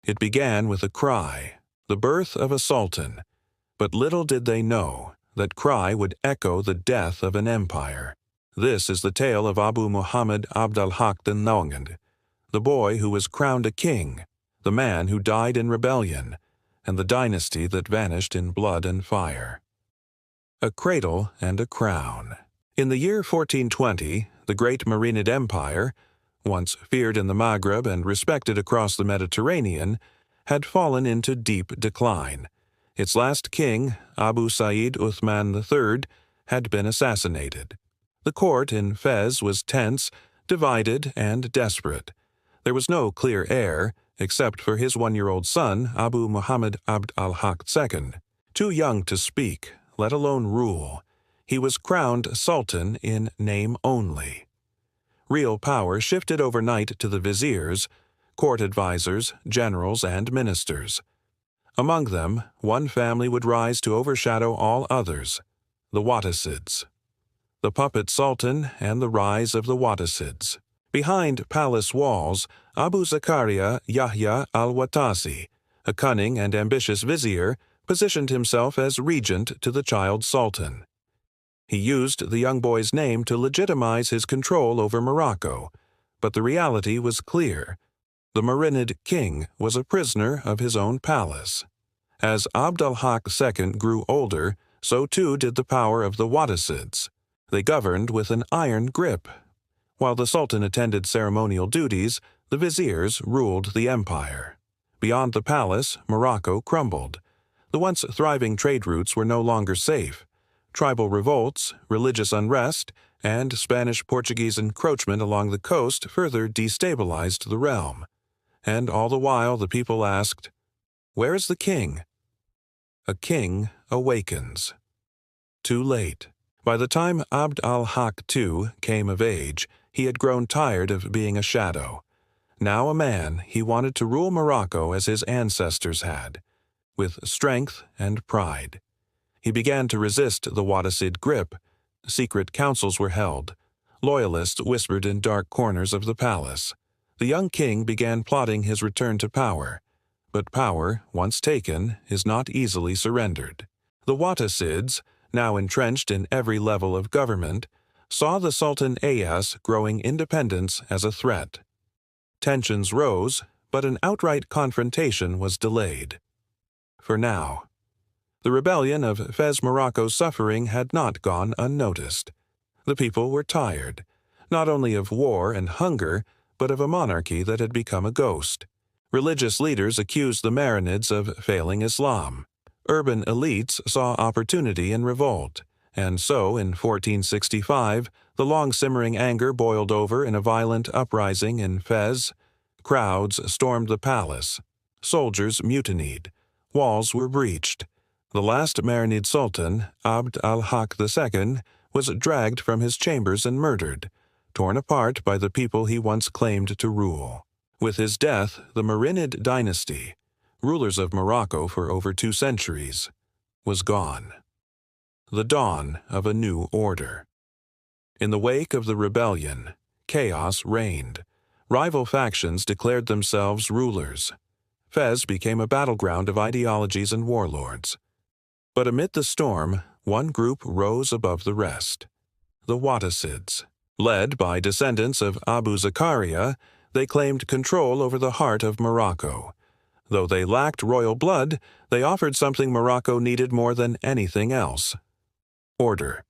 It began with a cry, the birth of a sultan, but little did they know that cry would echo the death of an empire. This is the tale of Abu Muhammad Abd al-Haqq the boy who was crowned a king, the man who died in rebellion, and the dynasty that vanished in blood and fire. A cradle and a crown. In the year 1420, the great Marinid Empire, once feared in the Maghreb and respected across the Mediterranean, had fallen into deep decline. Its last king, Abu Sa'id Uthman III, had been assassinated. The court in Fez was tense, divided, and desperate. There was no clear heir, except for his one-year-old son, Abu Muhammad Abd al-Haqq II. Too young to speak, let alone rule, he was crowned sultan in name only. Real power shifted overnight to the viziers, court advisors, generals, and ministers. Among them, one family would rise to overshadow all others, the Wattasids. The puppet sultan and the rise of the Wattasids. Behind palace walls, Abu Zakaria Yahya al-Wattasi, a cunning and ambitious vizier, positioned himself as regent to the child sultan. He used the young boy's name to legitimize his control over Morocco, but the reality was clear. The Marinid king was a prisoner of his own palace. As Abd al-Haqq II grew older, so too did the power of the Wattasids. They governed with an iron grip. While the sultan attended ceremonial duties, the viziers ruled the empire. Beyond the palace, Morocco crumbled. The once thriving trade routes were no longer safe. Tribal revolts, religious unrest, and Spanish-Portuguese encroachment along the coast further destabilized the realm. And all the while the people asked, "Where is the king?" A king awakens. Too late. By the time Abd al-Haqq II came of age, he had grown tired of being a shadow. Now a man, he wanted to rule Morocco as his ancestors had, with strength and pride. He began to resist the Wattasid grip. Secret councils were held. Loyalists whispered in dark corners of the palace. The young king began plotting his return to power. But power, once taken, is not easily surrendered. The Wattasids, now entrenched in every level of government, saw the Sultan Ayas growing independence as a threat. Tensions rose, but an outright confrontation was delayed. For now. The rebellion of Fez Morocco's suffering had not gone unnoticed. The people were tired, not only of war and hunger, but of a monarchy that had become a ghost. Religious leaders accused the Marinids of failing Islam. Urban elites saw opportunity in revolt, and so in 1465, the long-simmering anger boiled over in a violent uprising in Fez. Crowds stormed the palace. Soldiers mutinied. Walls were breached. The last Marinid sultan, Abd al-Haqq II, was dragged from his chambers and murdered, torn apart by the people he once claimed to rule. With his death, the Marinid dynasty, rulers of Morocco for over 2 centuries, was gone. The dawn of a new order. In the wake of the rebellion, chaos reigned. Rival factions declared themselves rulers. Fez became a battleground of ideologies and warlords. But amid the storm, one group rose above the rest. The Wattasids. Led by descendants of Abu Zakaria, they claimed control over the heart of Morocco. Though they lacked royal blood, they offered something Morocco needed more than anything else: order.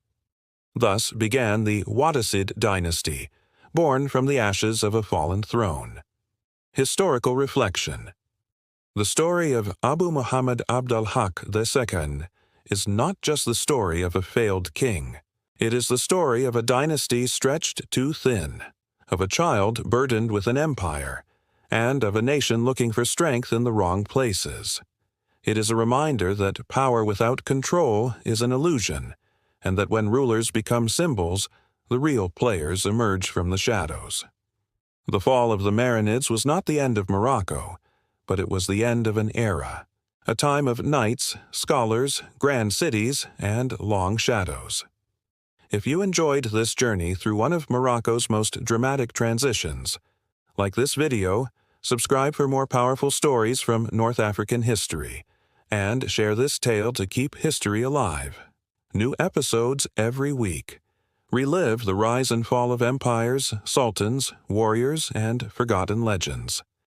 Thus began the Wattasid dynasty, born from the ashes of a fallen throne. Historical reflection. The story of Abu Muhammad Abd al-Haqq II is not just the story of a failed king. It is the story of a dynasty stretched too thin, of a child burdened with an empire, and of a nation looking for strength in the wrong places. It is a reminder that power without control is an illusion, and that when rulers become symbols, the real players emerge from the shadows. The fall of the Marinids was not the end of Morocco, but it was the end of an era, a time of knights, scholars, grand cities, and long shadows. If you enjoyed this journey through one of Morocco's most dramatic transitions, like this video, Subscribe for more powerful stories from North African history, and share this tale to keep history alive. New episodes every week. Relive the rise and fall of empires, sultans, warriors, and forgotten legends.